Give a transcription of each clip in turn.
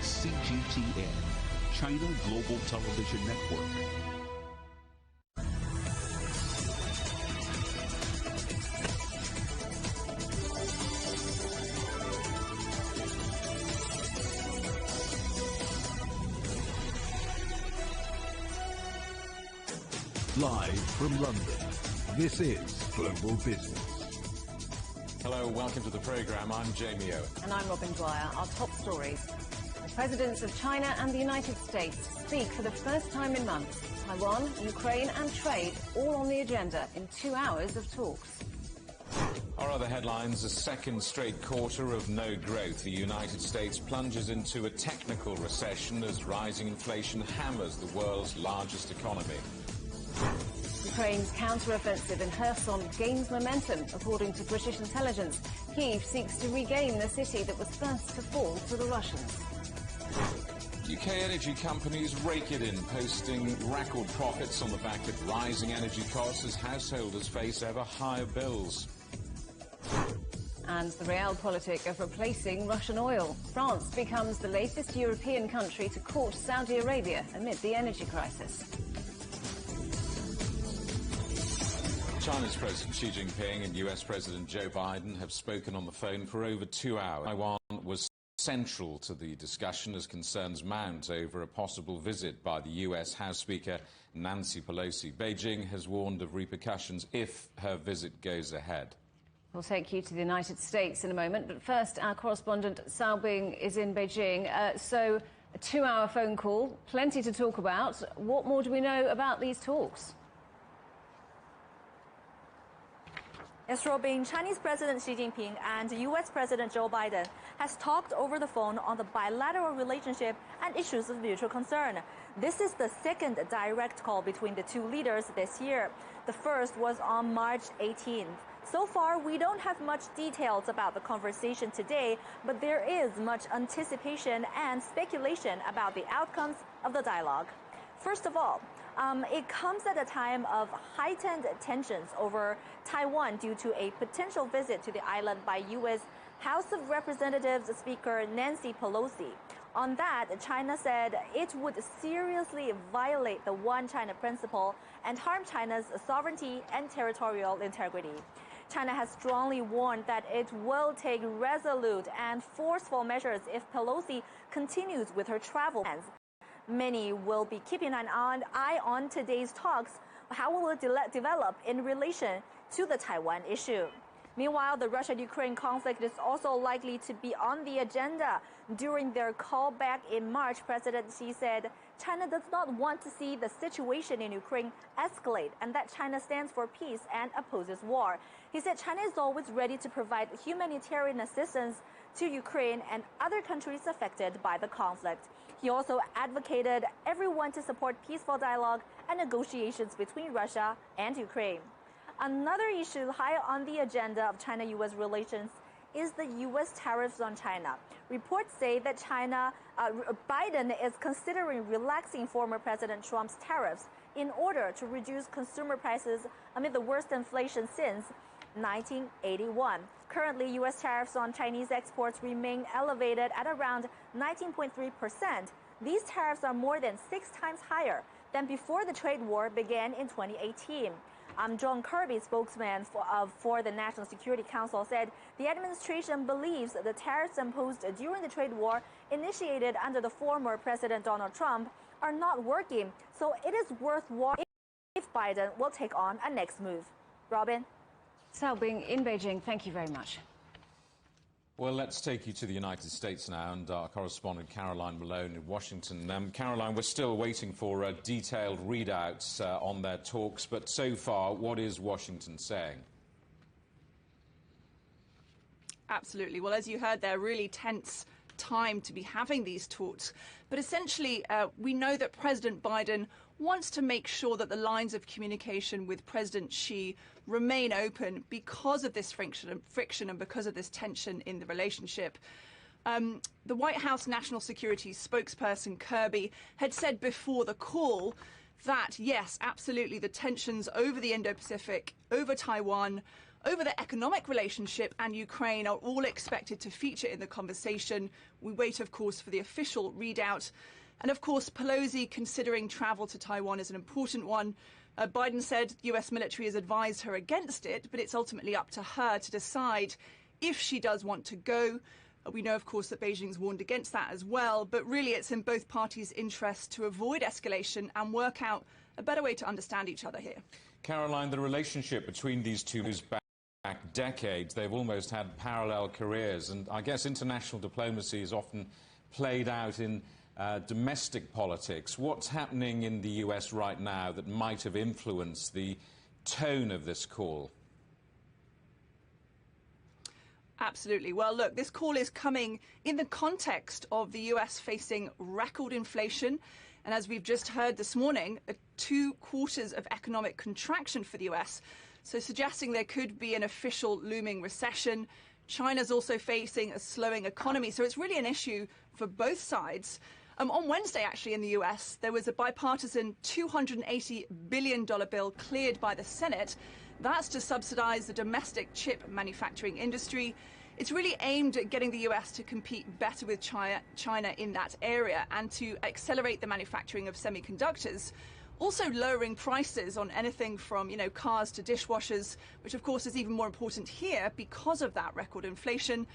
CGTN, China Global Television Network. Live from London, this is Global Business. Hello, welcome to the programme. I'm Jamie Owen. And I'm Robin Dwyer. Our top stories. The presidents of China and the United States speak for the first time in months. Taiwan, Ukraine and trade all on the agenda in 2 hours of talks. Our other headlines, a second straight quarter of no growth. The United States plunges into a technical recession as rising inflation hammers the world's largest economy. Ukraine's counter-offensive in Kherson gains momentum, according to British intelligence. Kyiv seeks to regain the city that was first to fall to the Russians. UK energy companies rake it in, posting record profits on the back of rising energy costs as householders face ever higher bills. And the realpolitik of replacing Russian oil. France becomes the latest European country to court Saudi Arabia amid the energy crisis. China's President Xi Jinping and US President Joe Biden have spoken on the phone for over 2 hours. Taiwan was central to the discussion as concerns mount over a possible visit by the US House Speaker Nancy Pelosi. Beijing has warned of repercussions if her visit goes ahead. We'll take you to the United States in a moment, but first our correspondent Sao Bing is in Beijing. So a 2-hour phone call, plenty to talk about. What more do we know about these talks? Yes, Robin, Chinese President Xi Jinping and US President Joe Biden has talked over the phone on the bilateral relationship and issues of mutual concern. This is the second direct call between the two leaders this year. The first was on March 18th. So far, we don't have much details about the conversation today, but there is much anticipation and speculation about the outcomes of the dialogue. First of all, it comes at a time of heightened tensions over Taiwan due to a potential visit to the island by U.S. House of Representatives Speaker Nancy Pelosi. On that, China said it would seriously violate the One China principle and harm China's sovereignty and territorial integrity. China has strongly warned that it will take resolute and forceful measures if Pelosi continues with her travel plans. Many will be keeping an eye on today's talks. How will it develop in relation to the Taiwan issue? Meanwhile, the Russia-Ukraine conflict is also likely to be on the agenda. During their call back in March, President Xi said China does not want to see the situation in Ukraine escalate and that China stands for peace and opposes war. He said China is always ready to provide humanitarian assistance to Ukraine and other countries affected by the conflict. He also advocated everyone to support peaceful dialogue and negotiations between Russia and Ukraine. Another issue high on the agenda of China-U.S. relations is the U.S. tariffs on China. Reports say that Biden is considering relaxing former President Trump's tariffs in order to reduce consumer prices amid the worst inflation since 1981. Currently, U.S. tariffs on Chinese exports remain elevated at around 19.3%. These tariffs are more than 6 times higher than before the trade war began in 2018. John Kirby, spokesman for the National Security Council, said the administration believes the tariffs imposed during the trade war initiated under the former President Donald Trump are not working, so it is worthwhile if Biden will take on a next move. Robin? Sao Bing in Beijing, thank you very much. Well, let's take you to the United States now, and our correspondent Caroline Malone in Washington. Caroline, we're still waiting for detailed readouts on their talks, but so far, what is Washington saying? Absolutely. Well, as you heard, they're really tense time to be having these talks. But essentially, we know that President Biden wants to make sure that the lines of communication with President Xi remain open because of this friction and because of this tension in the relationship. The White House National Security spokesperson Kirby had said before the call that, yes, absolutely, the tensions over the Indo-Pacific, over Taiwan, over the economic relationship and Ukraine are all expected to feature in the conversation. We wait, of course, for the official readout. And, of course, Pelosi considering travel to Taiwan is an important one. Biden said the US military has advised her against it, but it's ultimately up to her to decide if she does want to go. We know, of course, that Beijing's warned against that as well. But really, it's in both parties' interest to avoid escalation and work out a better way to understand each other here. Caroline, the relationship between these two goes back decades. They've almost had parallel careers. And I guess international diplomacy is often played out in domestic politics. What's happening in the US right now that might have influenced the tone of this call? Absolutely. Well, look, this call is coming in the context of the US facing record inflation. And as we've just heard this morning, 2 quarters of economic contraction for the US. So suggesting there could be an official looming recession. China's also facing a slowing economy. So it's really an issue for both sides. On Wednesday, actually, in the US, there was a bipartisan $280 billion bill cleared by the Senate. That's to subsidize the domestic chip manufacturing industry. It's really aimed at getting the US to compete better with China in that area and to accelerate the manufacturing of semiconductors. Also lowering prices on anything from, cars to dishwashers, which of course is even more important here because of that record inflation.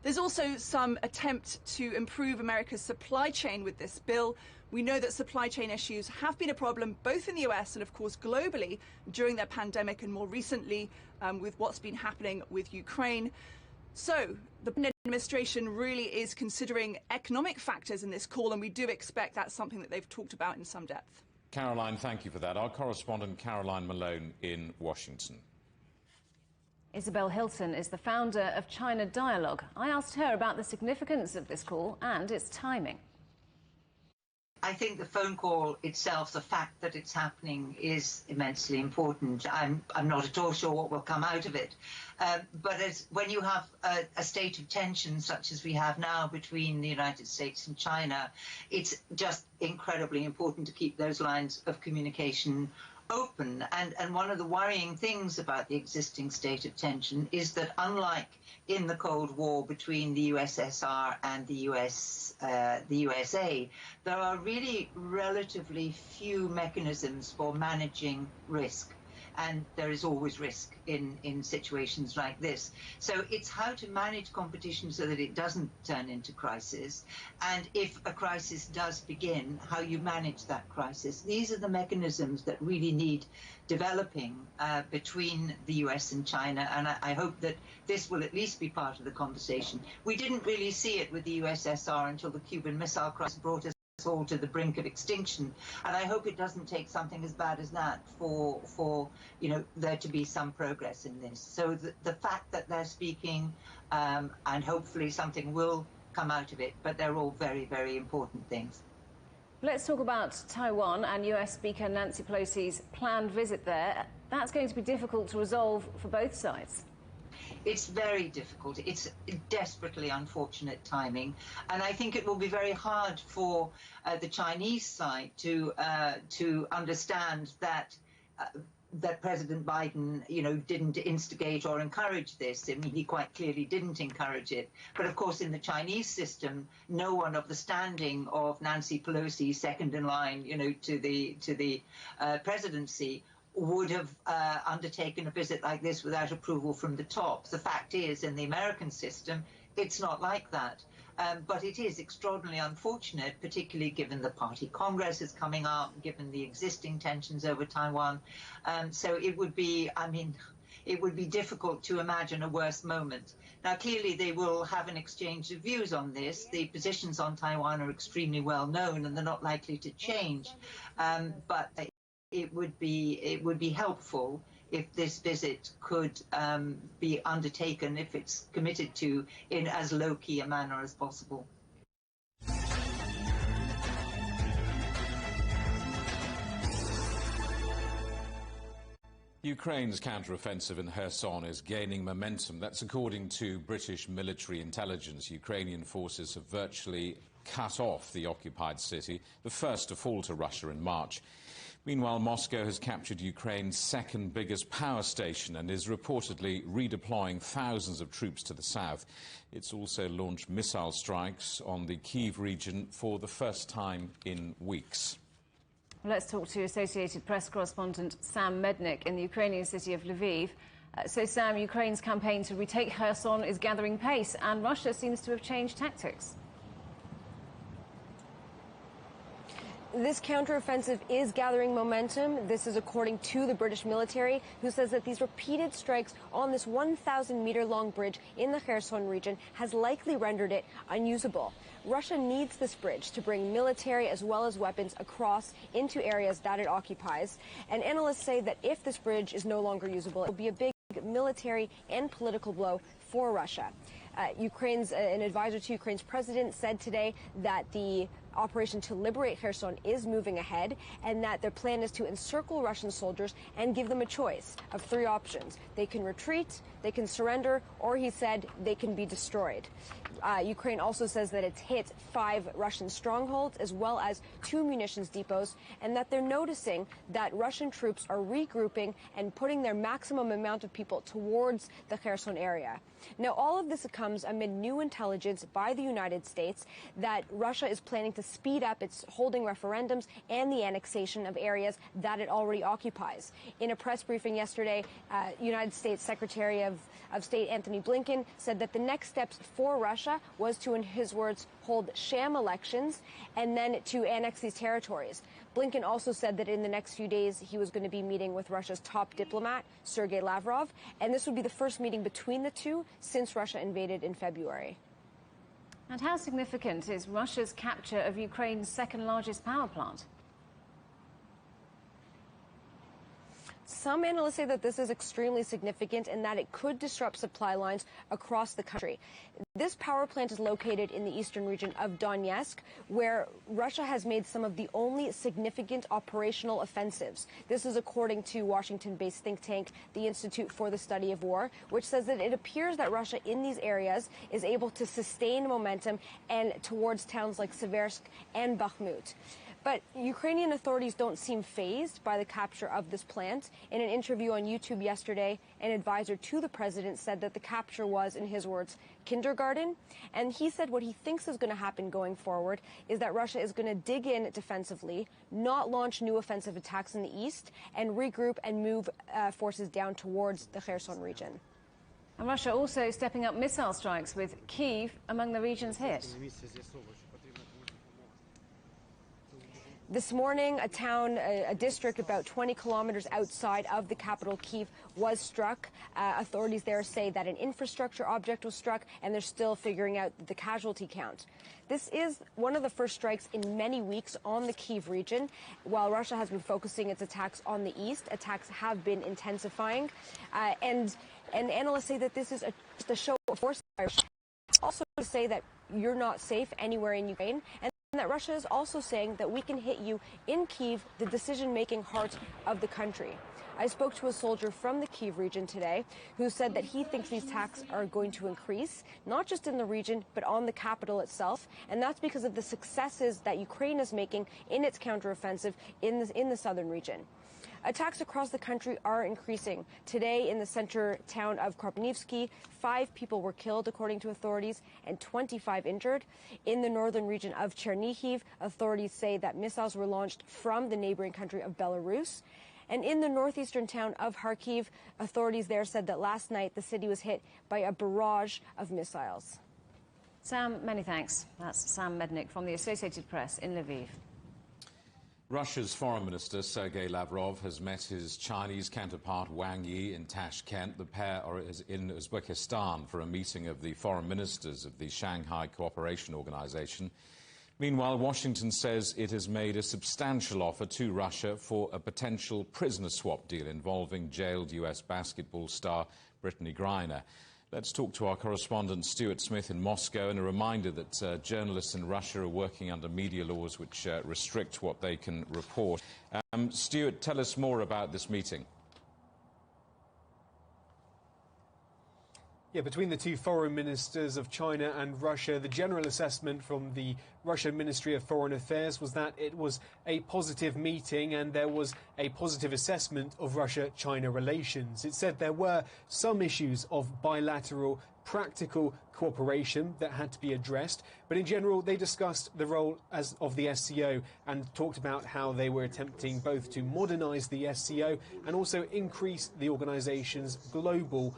There's also some attempt to improve America's supply chain with this bill. We know that supply chain issues have been a problem both in the US and, of course, globally during the pandemic and more recently with what's been happening with Ukraine. So the Biden administration really is considering economic factors in this call, and we do expect that's something that they've talked about in some depth. Caroline, thank you for that. Our correspondent Caroline Malone in Washington. Isabel Hilton is the founder of China Dialogue. I asked her about the significance of this call and its timing. I think the phone call itself, the fact that it's happening, is immensely important. I'm not at all sure what will come out of it. But when you have a state of tension such as we have now between the United States and China, it's just incredibly important to keep those lines of communication open. And one of the worrying things about the existing state of tension is that, unlike in the Cold War between the USSR and the USA, there are really relatively few mechanisms for managing risk. And there is always risk in situations like this. So it's how to manage competition so that it doesn't turn into crisis. And if a crisis does begin, how you manage that crisis. These are the mechanisms that really need developing between the US and China. And I hope that this will at least be part of the conversation. We didn't really see it with the USSR until the Cuban Missile Crisis brought us all to the brink of extinction, and I hope it doesn't take something as bad as that for there to be some progress in this. So the fact that they're speaking, and hopefully something will come out of it, but they're all very, very important things. Let's talk about Taiwan and US Speaker Nancy Pelosi's planned visit there. That's going to be difficult to resolve for both sides. It's very difficult. It's desperately unfortunate timing. And I think it will be very hard for the Chinese side to understand that that President Biden, didn't instigate or encourage this. I mean, he quite clearly didn't encourage it. But of course, in the Chinese system, no one of the standing of Nancy Pelosi, second in line, to the presidency, would have undertaken a visit like this without approval from the top. The fact is, in the American system, it's not like that. But it is extraordinarily unfortunate, particularly given the party Congress is coming up, given the existing tensions over Taiwan. So it would be, it would be difficult to imagine a worse moment. Now, clearly, they will have an exchange of views on this. The positions on Taiwan are extremely well known, and they're not likely to change. But it would be helpful if this visit could be undertaken, if it's committed to, in as low-key a manner as possible. Ukraine's counter-offensive in Kherson is gaining momentum. That's according to British military intelligence. Ukrainian forces have virtually cut off the occupied city, the first to fall to Russia in March. Meanwhile, Moscow has captured Ukraine's second biggest power station and is reportedly redeploying thousands of troops to the south. It's also launched missile strikes on the Kyiv region for the first time in weeks. Let's talk to Associated Press correspondent Sam Mednick in the Ukrainian city of Lviv. So, Sam, Ukraine's campaign to retake Kherson is gathering pace, and Russia seems to have changed tactics. This counteroffensive is gathering momentum. This is according to the British military, who says that these repeated strikes on this 1,000-meter-long bridge in the Kherson region has likely rendered it unusable. Russia needs this bridge to bring military as well as weapons across into areas that it occupies. And analysts say that if this bridge is no longer usable, it will be a big military and political blow for Russia. An advisor to Ukraine's president said today that the operation to liberate Kherson is moving ahead and that their plan is to encircle Russian soldiers and give them a choice of three options. They can retreat, they can surrender, or he said they can be destroyed. Ukraine also says that it's hit 5 Russian strongholds as well as 2 munitions depots, and that they're noticing that Russian troops are regrouping and putting their maximum amount of people towards the Kherson area. Now, all of this comes amid new intelligence by the United States that Russia is planning to speed up its holding referendums and the annexation of areas that it already occupies. In a press briefing yesterday, United States Secretary of State Antony Blinken said that the next steps for Russia was to, in his words, hold sham elections and then to annex these territories. Blinken also said that in the next few days he was going to be meeting with Russia's top diplomat, Sergei Lavrov, and this would be the first meeting between the two since Russia invaded in February. And how significant is Russia's capture of Ukraine's second largest power plant? Some analysts say that this is extremely significant and that it could disrupt supply lines across the country. This power plant is located in the eastern region of Donetsk, where Russia has made some of the only significant operational offensives. This is according to Washington-based think tank, the Institute for the Study of War, which says that it appears that Russia in these areas is able to sustain momentum and towards towns like Seversk and Bakhmut. But Ukrainian authorities don't seem fazed by the capture of this plant. In an interview on YouTube yesterday, an advisor to the president said that the capture was, in his words, kindergarten. And he said what he thinks is going to happen going forward is that Russia is going to dig in defensively, not launch new offensive attacks in the east, and regroup and move forces down towards the Kherson region. And Russia also stepping up missile strikes, with Kyiv among the regions hit. This morning, a district about 20 kilometers outside of the capital, Kyiv, was struck. Authorities there say that an infrastructure object was struck, and they're still figuring out the casualty count. This is one of the first strikes in many weeks on the Kyiv region. While Russia has been focusing its attacks on the east, attacks have been intensifying. And analysts say that this is just a show of force. Also to say that you're not safe anywhere in Ukraine, and that Russia is also saying that we can hit you in Kyiv, the decision-making heart of the country. I spoke to a soldier from the Kyiv region today who said that he thinks these attacks are going to increase, not just in the region, but on the capital itself. And that's because of the successes that Ukraine is making in its counteroffensive in the southern region. Attacks across the country are increasing. Today, in the center town of Kropyvnytsky, 5 people were killed, according to authorities, and 25 injured. In the northern region of Chernihiv, authorities say that missiles were launched from the neighboring country of Belarus. And in the northeastern town of Kharkiv, authorities there said that last night the city was hit by a barrage of missiles. Sam, many thanks. That's Sam Mednick from the Associated Press in Lviv. Russia's Foreign Minister Sergei Lavrov has met his Chinese counterpart Wang Yi in Tashkent. The pair are in Uzbekistan for a meeting of the foreign ministers of the Shanghai Cooperation Organization. Meanwhile, Washington says it has made a substantial offer to Russia for a potential prisoner swap deal involving jailed US basketball star Brittany Griner. Let's talk to our correspondent Stuart Smith in Moscow, and a reminder that journalists in Russia are working under media laws which restrict what they can report. Stuart, tell us more about this meeting. Yeah, between the two foreign ministers of China and Russia, the general assessment from the Russian Ministry of Foreign Affairs was that it was a positive meeting and there was a positive assessment of Russia-China relations. It said there were some issues of bilateral practical cooperation that had to be addressed, but in general they discussed the role of the SCO and talked about how they were attempting both to modernise the SCO and also increase the organisation's global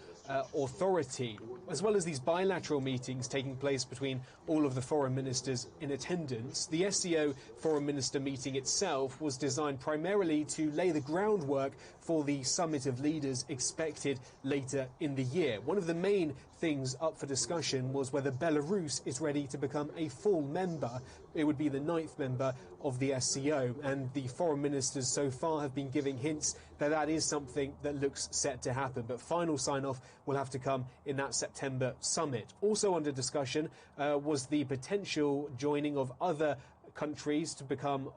authority, as well as these bilateral meetings taking place between all of the foreign ministers in attendance. The SCO foreign minister meeting itself was designed primarily to lay the groundwork for the summit of leaders expected later in the year. One of the main things up for discussion was whether Belarus is ready to become a full member. It would be the 9th member of the SCO, and the foreign ministers so far have been giving hints that that is something that looks set to happen, but final sign-off will have to come in that September summit. Also under discussion was the potential joining of other countries to become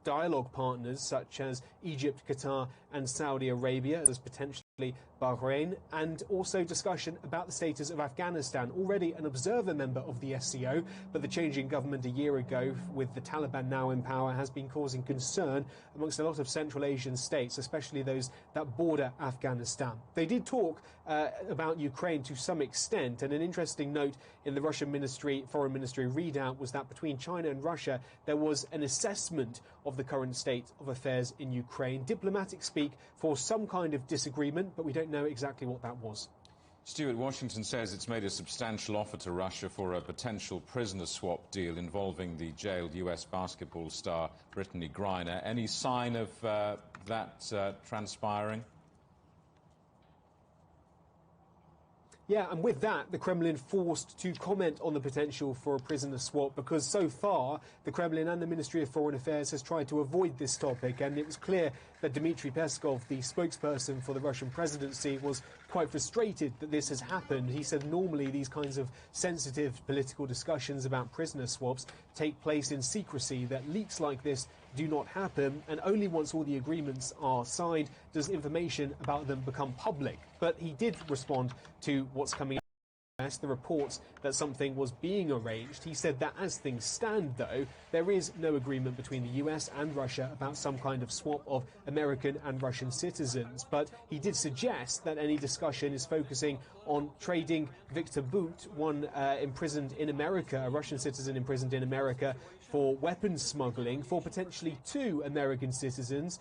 dialogue partners, such as Egypt, Qatar and Saudi Arabia, as potentially Bahrain, and also discussion about the status of Afghanistan, already an observer member of the SCO, but the changing government a year ago, with the Taliban now in power, has been causing concern amongst a lot of Central Asian states, especially those that border Afghanistan. They did talk about Ukraine to some extent, and an interesting note in the Russian Foreign Ministry readout was that between China and Russia there was an assessment of the current state of affairs in Ukraine. Diplomatics speak for some kind of disagreement, but we don't know exactly what that was. Stuart, Washington says it's made a substantial offer to Russia for a potential prisoner swap deal involving the jailed US basketball star Brittany Griner. Any sign of that transpiring? Yeah, and with that, the Kremlin forced to comment on the potential for a prisoner swap, because so far the Kremlin and the Ministry of Foreign Affairs has tried to avoid this topic, and it was clear that Dmitry Peskov, the spokesperson for the Russian presidency, was quite frustrated that this has happened. He said normally these kinds of sensitive political discussions about prisoner swaps take place in secrecy, that leaks like this do not happen, and only once all the agreements are signed does information about them become public. But he did respond to what's coming out. The reports that something was being arranged. He said that as things stand, though, there is no agreement between the US and Russia about some kind of swap of American and Russian citizens. But he did suggest that any discussion is focusing on trading Victor Bout, one imprisoned in America, a Russian citizen imprisoned in America for weapons smuggling, for potentially 2 American citizens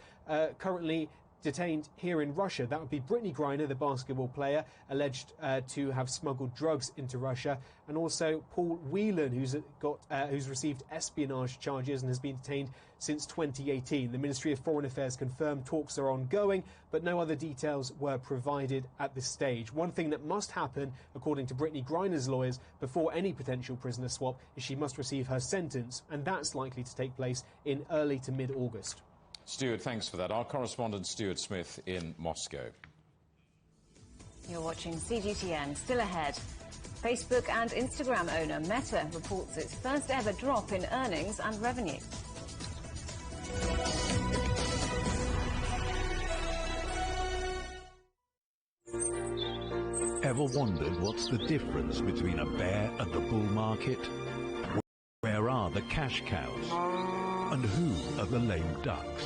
currently detained here in Russia. That would be Brittany Griner, the basketball player, alleged to have smuggled drugs into Russia, and also Paul Whelan, who's received espionage charges and has been detained since 2018. The Ministry of Foreign Affairs confirmed talks are ongoing, but no other details were provided at this stage. One thing that must happen, according to Brittany Griner's lawyers, before any potential prisoner swap is she must receive her sentence, and that's likely to take place in early to mid-August. Stuart, thanks for that. Our correspondent Stuart Smith in Moscow. You're watching CGTN. Still ahead. Facebook and Instagram owner Meta reports its first ever drop in earnings and revenue. Ever wondered what's the difference between a bear and a bull market? Where are the cash cows? And who are the lame ducks?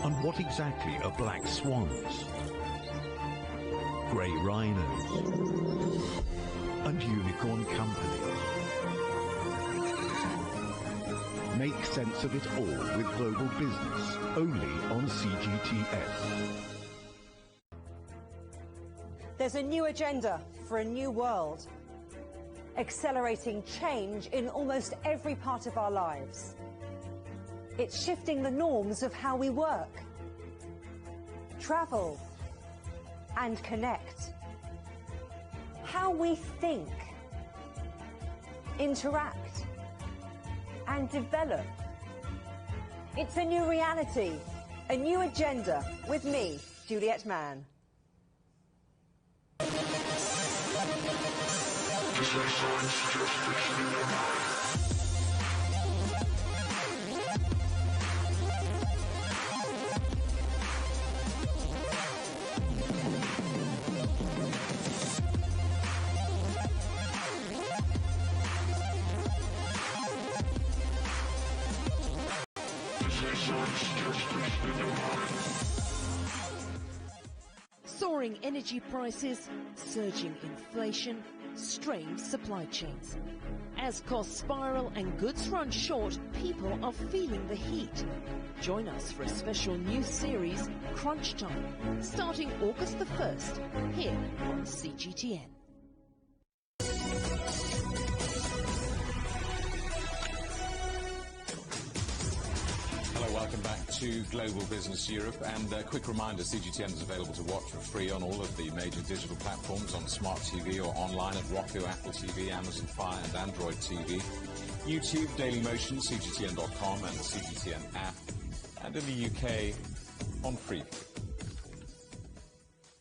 And what exactly are black swans? Grey rhinos? And unicorn companies? Make sense of it all with Global Business, only on CGTN. There's a new agenda for a new world, accelerating change in almost every part of our lives. It's shifting the norms of how we work, travel, and connect. How we think, interact, and develop. It's a new reality, a new agenda with me, Juliet Mann. Soaring energy prices, surging inflation, strained supply chains. As costs spiral and goods run short, people are feeling the heat. Join us for a special news series, Crunch Time, starting August the 1st, here on CGTN. Welcome back to Global Business Europe, and a quick reminder, CGTN is available to watch for free on all of the major digital platforms, on smart TV or online at Roku, Apple TV, Amazon Fire and Android TV, YouTube, Dailymotion, CGTN.com and the CGTN app, and in the UK on free.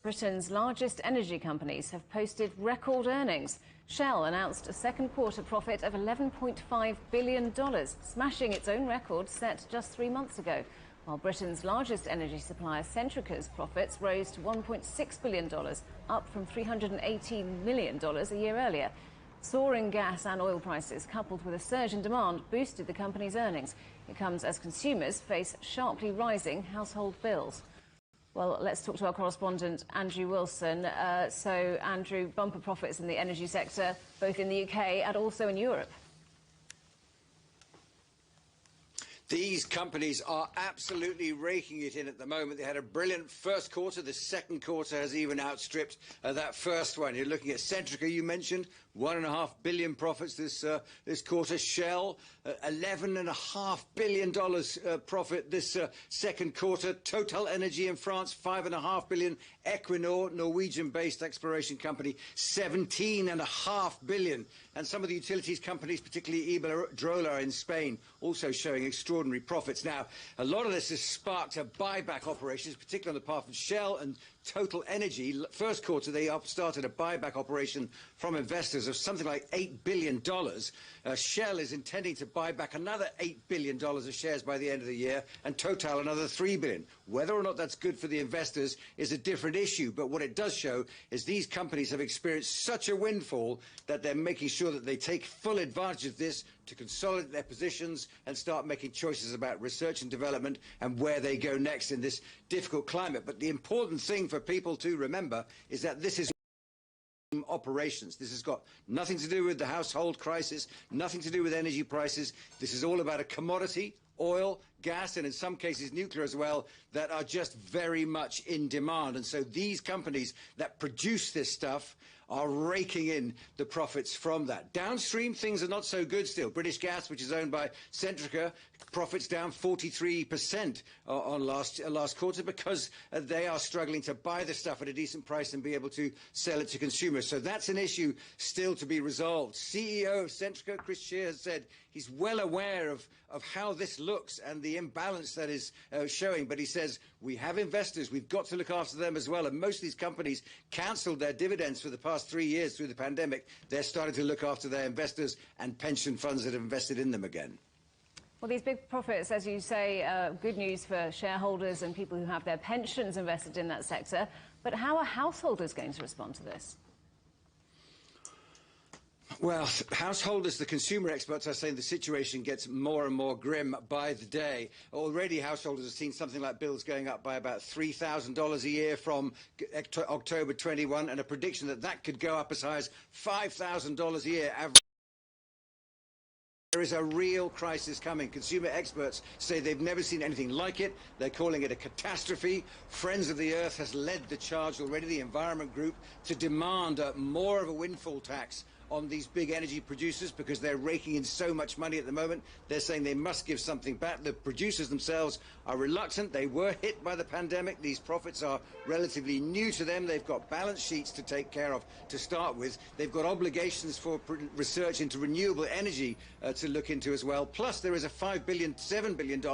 Britain's largest energy companies have posted record earnings. Shell announced a second quarter profit of $11.5 billion, smashing its own record set just 3 months ago, while Britain's largest energy supplier, Centrica's profits rose to $1.6 billion, up from $318 million a year earlier. Soaring gas and oil prices, coupled with a surge in demand, boosted the company's earnings. It comes as consumers face sharply rising household bills. Well, let's talk to our correspondent, Andrew Wilson. So, Andrew, bumper profits in the energy sector, both in the UK and also in Europe. These companies are absolutely raking it in at the moment. They had a brilliant first quarter. The second quarter has even outstripped that first one. You're looking at Centrica, you mentioned, $1.5 billion profits this quarter. Shell, $11.5 billion profit this second quarter. Total Energy in France, $5.5 billion. Equinor, Norwegian-based exploration company, $17.5 billion. And some of the utilities companies, particularly Iberdrola in Spain, also showing extraordinary profits. Now, a lot of this has sparked buyback operations, particularly on the part of Shell and Total Energy. First quarter, they started a buyback operation from investors of something like $8 billion. Shell is intending to buy back another $8 billion of shares by the end of the year, and Total another $3 billion. Whether or not that's good for the investors is a different issue, but what it does show is these companies have experienced such a windfall that they're making sure that they take full advantage of this to consolidate their positions and start making choices about research and development and where they go next in this difficult climate. But the important thing for people to remember is that this is operations. This has got nothing to do with the household crisis, nothing to do with energy prices. This is all about a commodity, oil, gas, and in some cases nuclear as well, that are just very much in demand. And so these companies that produce this stuff are raking in the profits from that. Downstream, things are not so good still. British Gas, which is owned by Centrica, profits down 43% on last quarter because they are struggling to buy the stuff at a decent price and be able to sell it to consumers. So that's an issue still to be resolved. CEO of Centrica, Chris Shear, has said he's well aware of how this looks and the imbalance that is showing, but he says we have investors, we've got to look after them as well, and most of these companies cancelled their dividends for the past 3 years through the pandemic. They're starting to look after their investors and pension funds that have invested in them again. Well, these big profits, as you say, good news for shareholders and people who have their pensions invested in that sector. But how are householders going to respond to this? Well, householders, the consumer experts are saying the situation gets more and more grim by the day. Already householders have seen something like bills going up by about $3,000 a year from October 21, and a prediction that that could go up as high as $5,000 a year average. There is a real crisis coming. Consumer experts say they've never seen anything like it. They're calling it a catastrophe. Friends of the Earth has led the charge already, the Environment Group, to demand more of a windfall tax on these big energy producers because they're raking in so much money at the moment. They're saying they must give something back. The producers themselves are reluctant. They were hit by the pandemic. These profits are relatively new to them. They've got balance sheets to take care of to start with. They've got obligations for research into renewable energy to look into as well. Plus, there is a $7 billion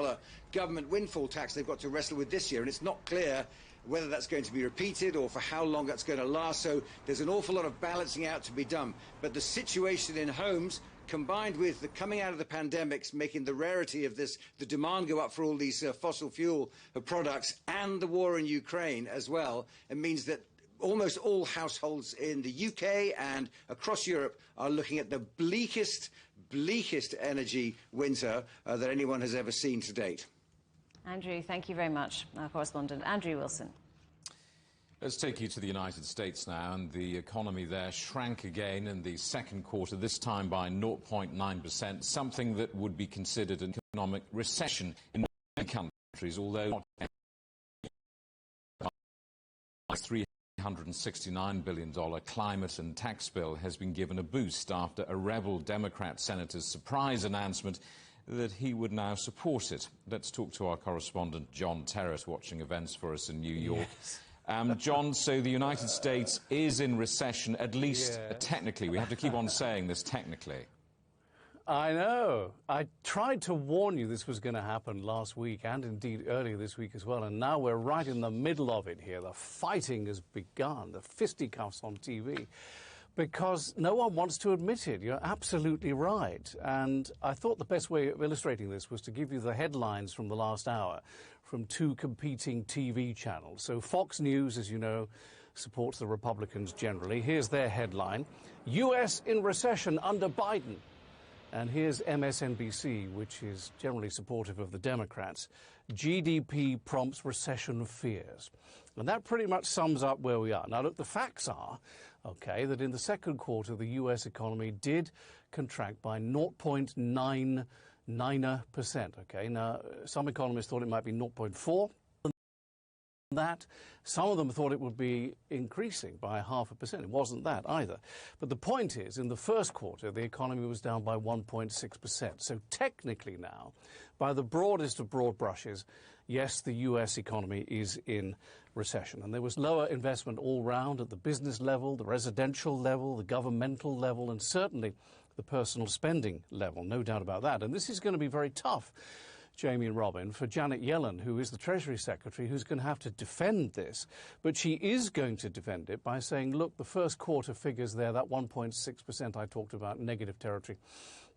government windfall tax they've got to wrestle with this year, and it's not clear whether that's going to be repeated or for how long that's going to last. So there's an awful lot of balancing out to be done. But the situation in homes, combined with the coming out of the pandemics, making the rarity of this, the demand go up for all these fossil fuel products, and the war in Ukraine as well, it means that almost all households in the UK and across Europe are looking at the bleakest energy winter that anyone has ever seen to date. Andrew, thank you very much. Our correspondent, Andrew Wilson. Let's take you to the United States now, and the economy there shrank again in the second quarter, this time by 0.9%, something that would be considered an economic recession in many countries, although $369 billion climate and tax bill has been given a boost after a rebel Democrat senator's surprise announcement that he would now support it. Let's talk to our correspondent, John Terrett, watching events for us in New York. Yes. John, so the United States is in recession, at least technically. We have to keep on saying this technically. I know. I tried to warn you this was going to happen last week and indeed earlier this week as well. And now we're right in the middle of it here. The fighting has begun, the fisticuffs on TV, because no one wants to admit it. You're absolutely right. And I thought the best way of illustrating this was to give you the headlines from the last hour from two competing TV channels. So Fox News, as you know, supports the Republicans generally. Here's their headline: U.S. in recession under Biden. And here's MSNBC, which is generally supportive of the Democrats. GDP prompts recession fears. And that pretty much sums up where we are. Now, look, the facts are, okay, that in the second quarter, the U.S. economy did contract by 0.99%. Okay, now, some economists thought it might be 0.4%. That some of them thought it would be increasing by 0.5%. It wasn't that either. But the point is, in the first quarter, the economy was down by 1.6%. So technically now, by the broadest of broad brushes, yes, the U.S. economy is in recession. And there was lower investment all round at the business level, the residential level, the governmental level, and certainly the personal spending level. No doubt about that. And this is going to be very tough, Jamie and Robin, for Janet Yellen, who is the Treasury Secretary, who's going to have to defend this. But she is going to defend it by saying, look, the first quarter figures there, that 1.6% I talked about, negative territory,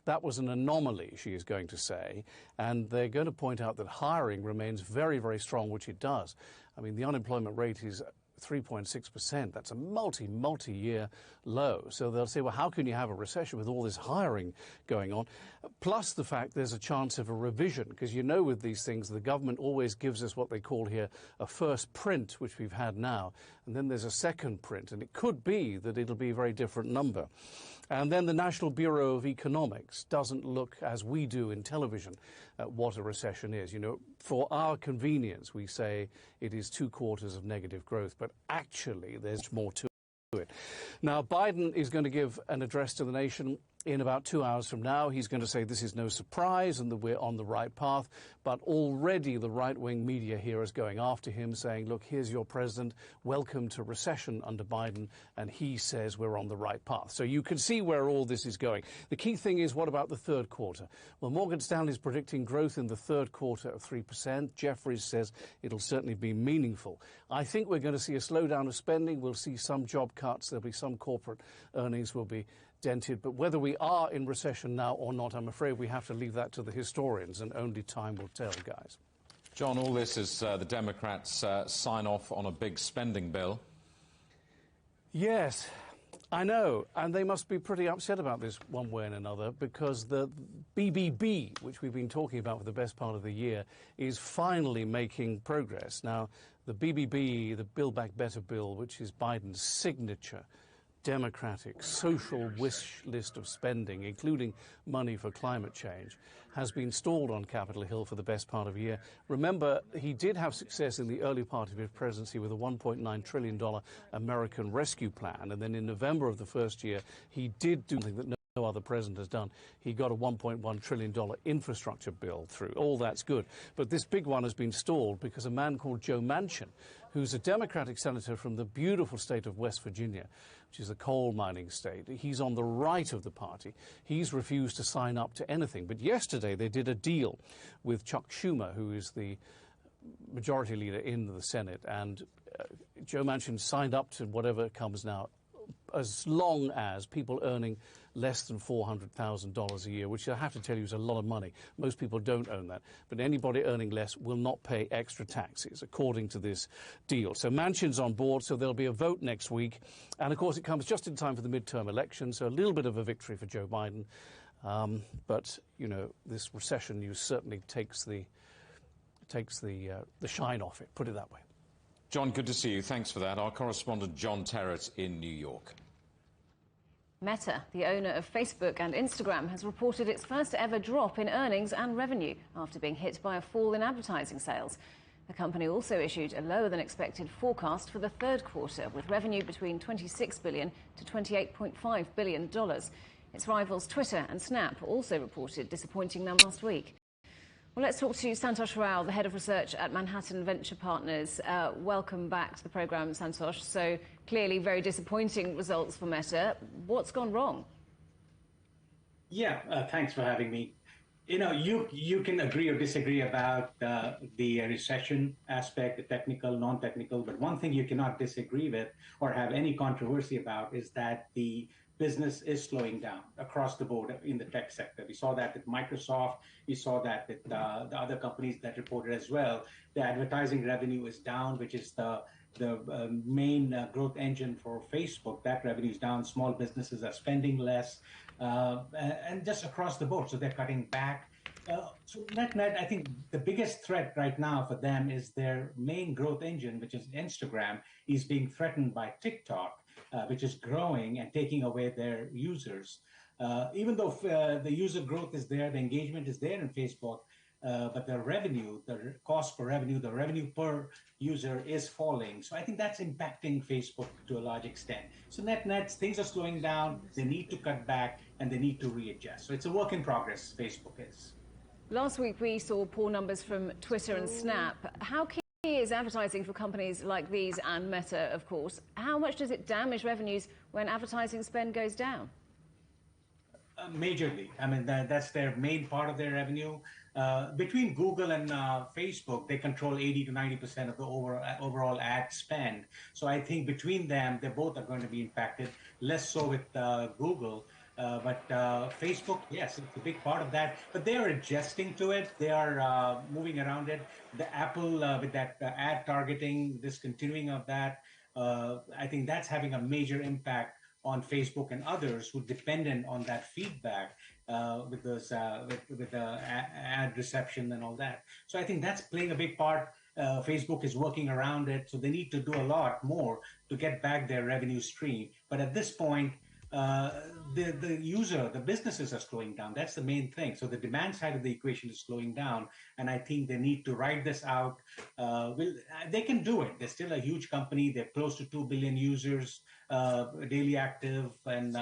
that was an anomaly, she is going to say. And they're going to point out that hiring remains very, very strong, which it does. I mean, the unemployment rate is 3.6%. That's a multi-year low. So they'll say, well, how can you have a recession with all this hiring going on? Plus the fact there's a chance of a revision, because you know with these things, the government always gives us what they call here a first print, which we've had now, and then there's a second print, and it could be that it'll be a very different number. And then the National Bureau of Economics doesn't look, as we do in television, at what a recession is. You know, for our convenience, we say it is 2 quarters of negative growth, but actually there's more to it. Now, Biden is going to give an address to the nation in about 2 hours from now. He's going to say this is no surprise and that we're on the right path. But already the right-wing media here is going after him, saying, look, here's your president. Welcome to recession under Biden. And he says we're on the right path. So you can see where all this is going. The key thing is, what about the third quarter? Well, Morgan Stanley is predicting growth in the third quarter of 3%. Jefferies says it'll certainly be meaningful. I think we're going to see a slowdown of spending. We'll see some job cuts. There'll be some corporate earnings will be dented. But whether we are in recession now or not, I'm afraid we have to leave that to the historians, and only time will tell, guys. John, all this is the Democrats sign off on a big spending bill. Yes, I know. And they must be pretty upset about this one way and another, because the BBB, which we've been talking about for the best part of the year, is finally making progress. Now, the BBB, the Build Back Better bill, which is Biden's signature Democratic social wish list of spending, including money for climate change, has been stalled on Capitol Hill for the best part of a year. Remember, he did have success in the early part of his presidency with a $1.9 trillion American Rescue Plan. And then in November of the first year, he did do something that no other president has done. He got a $1.1 trillion infrastructure bill through. All that's good. But this big one has been stalled because a man called Joe Manchin, who's a Democratic senator from the beautiful state of West Virginia, which is a coal mining state. He's on the right of the party. He's refused to sign up to anything. But yesterday they did a deal with Chuck Schumer, who is the majority leader in the Senate. And Joe Manchin signed up to whatever comes now, as long as people earning less than $400,000 a year, which I have to tell you is a lot of money. Most people don't own that. But anybody earning less will not pay extra taxes, according to this deal. So Manchin's on board, so there'll be a vote next week. And, of course, it comes just in time for the midterm election, so a little bit of a victory for Joe Biden. But, you know, this recession news certainly takes the takes the shine off it, put it that way. John, good to see you. Thanks for that. Our correspondent John Terrett in New York. Meta, the owner of Facebook and Instagram, has reported its first ever drop in earnings and revenue after being hit by a fall in advertising sales. The company also issued a lower than expected forecast for the third quarter, with revenue between $26 billion to $28.5 billion. Its rivals Twitter and Snap also reported disappointing numbers last week. Well, let's talk to Santosh Rao, the head of research at Manhattan Venture Partners. Welcome back to the programme, Santosh. So clearly very disappointing results for Meta. What's gone wrong? Yeah, thanks for having me. You know, you can agree or disagree about the recession aspect, the technical, non-technical, but one thing you cannot disagree with or have any controversy about is that the business is slowing down across the board in the tech sector. We saw that with Microsoft. We saw that with the other companies that reported as well. The advertising revenue is down, which is the main growth engine for Facebook. That revenue is down. Small businesses are spending less, and just across the board. So they're cutting back. So net, I think the biggest threat right now for them is their main growth engine, which is Instagram, is being threatened by TikTok, which is growing and taking away their users. Even though the user growth is there, the engagement is there in Facebook, but the revenue, the cost per revenue, the revenue per user is falling. So I think that's impacting Facebook to a large extent. So net, things are slowing down. They need to cut back and they need to readjust. So it's a work in progress, Facebook is. Last week we saw poor numbers from Twitter and Snap. How key is advertising for companies like these and Meta, of course? How much does it damage revenues when advertising spend goes down? Majorly. I mean, that's their main part of their revenue. Between Google and Facebook, they control 80 to 90% of the overall ad spend. So I think between them, they both are going to be impacted, less so with Google. But Facebook, yes, it's a big part of that. But they are adjusting to it. They are moving around it. The Apple, with that ad targeting, discontinuing of that, I think that's having a major impact on Facebook and others who dependent on that feedback with those with the ad reception and all that. So I think that's playing a big part. Facebook is working around it, so they need to do a lot more to get back their revenue stream. But at this point, the businesses are slowing down. That's the main thing. So the demand side of the equation is slowing down, and I think they need to ride this out. They can do it. They're still a huge company. They're close to 2 billion users, daily active and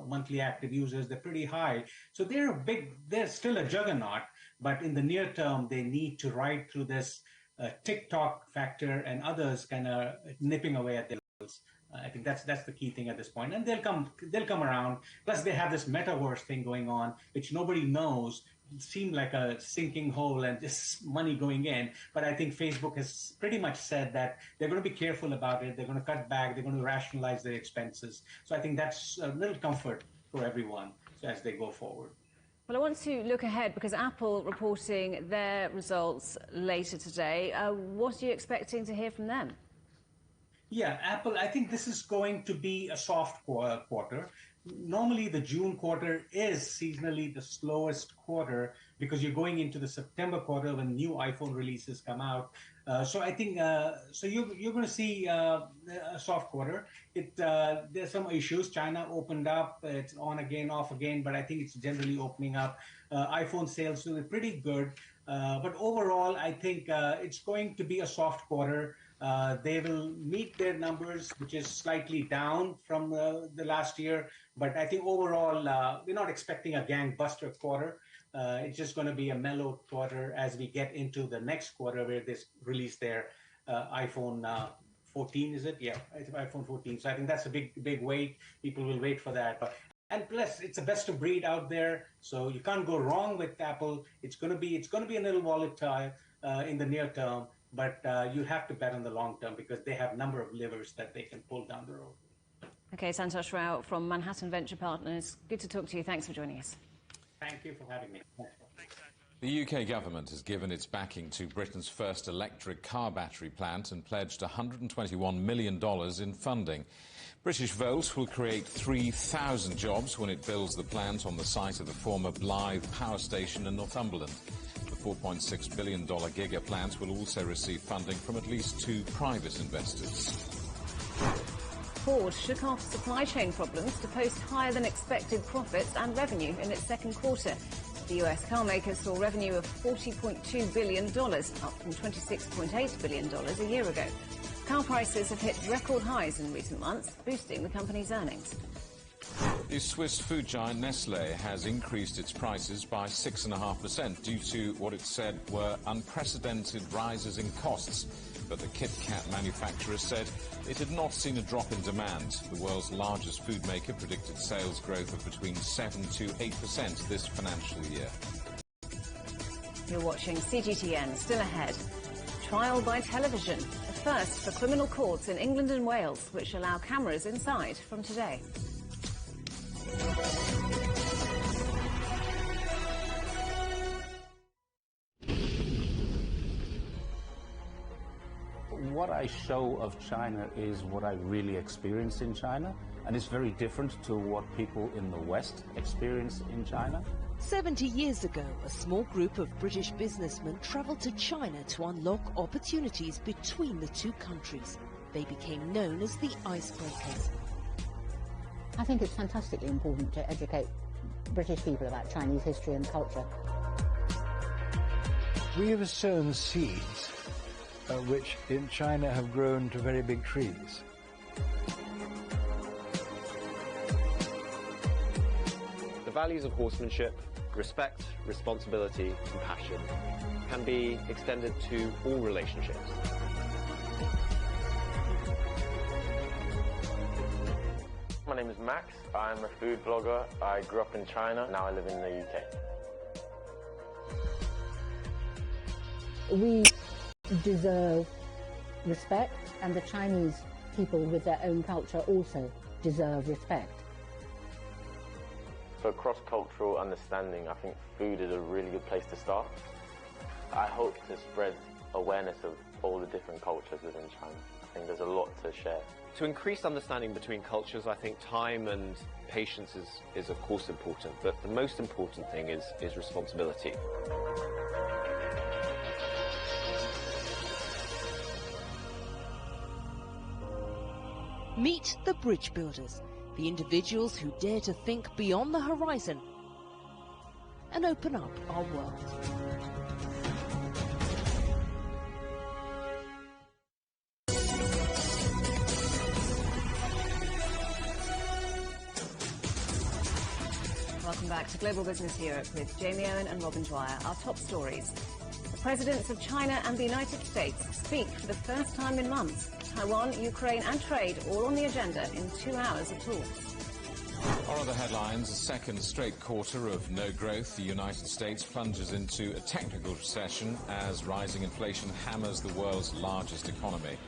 monthly active users. They're pretty high. So they're still a juggernaut, but in the near term, they need to ride through this TikTok factor and others kind of nipping away at their levels. I think that's the key thing at this point, and they'll come around. Plus, they have this metaverse thing going on, which nobody knows. It seemed like a sinking hole and just money going in. But I think Facebook has pretty much said that they're going to be careful about it. They're going to cut back. They're going to rationalize their expenses. So I think that's a little comfort for everyone as they go forward. Well, I want to look ahead because Apple reporting their results later today. What are you expecting to hear from them? Yeah, Apple, I think this is going to be a soft quarter. Normally, the June quarter is seasonally the slowest quarter because you're going into the September quarter when new iPhone releases come out. So I think you're going to see a soft quarter. There's some issues. China opened up. It's on again, off again, but I think it's generally opening up. iPhone sales will be pretty good. But overall, I think it's going to be a soft quarter. They will meet their numbers, which is slightly down from the last year. But I think overall, we're not expecting a gangbuster quarter. It's just going to be a mellow quarter as we get into the next quarter where they release their iPhone 14, is it? Yeah, it's iPhone 14. So I think that's a big wait. People will wait for that. And plus, it's a best of breed out there, so you can't go wrong with Apple. It's going to be a little volatile in the near term, but you have to bet on the long term because they have a number of levers that they can pull down the road. Okay, Santosh Rao from Manhattan Venture Partners. Good to talk to you. Thanks for joining us. Thank you for having me. The UK government has given its backing to Britain's first electric car battery plant and pledged $121 million in funding. British Volt will create 3,000 jobs when it builds the plant on the site of the former Blythe power station in Northumberland. The $4.6 billion giga plant will also receive funding from at least 2 private investors. Ford shook off supply chain problems to post higher than expected profits and revenue in its second quarter. The US carmaker saw revenue of $40.2 billion, up from $26.8 billion a year ago. Car prices have hit record highs in recent months, boosting the company's earnings. The Swiss food giant Nestlé has increased its prices by 6.5% due to what it said were unprecedented rises in costs. But the Kit Kat manufacturer said it had not seen a drop in demand. The world's largest food maker predicted sales growth of between 7 to 8% this financial year. You're watching CGTN, still ahead. Trial by television, a first for criminal courts in England and Wales, which allow cameras inside from today. What I show of China is what I really experienced in China, and it's very different to what people in the West experience in China. 70 years ago, a small group of British businessmen travelled to China to unlock opportunities between the two countries. They became known as the icebreakers. I think it's fantastically important to educate British people about Chinese history and culture. We have sown seeds which in China have grown to very big trees. The values of horsemanship, respect, responsibility, compassion can be extended to all relationships. My name is Max. I'm a food blogger. I grew up in China. Now I live in the UK. We deserve respect, and the Chinese people with their own culture also deserve respect. For cross-cultural understanding, I think food is a really good place to start. I hope to spread awareness of all the different cultures within China. I think there's a lot to share. To increase understanding between cultures, I think time and patience is of course important, but the most important thing is responsibility. Meet the bridge builders, the individuals who dare to think beyond the horizon and open up our world. Welcome back to Global Business Europe with Jamie Owen and Robin Dwyer. Our top stories. The presidents of China and the United States speak for the first time in months. Taiwan, Ukraine and trade all on the agenda in 2 hours of talks. Our other headlines, a second straight quarter of no growth. The United States plunges into a technical recession as rising inflation hammers the world's largest economy.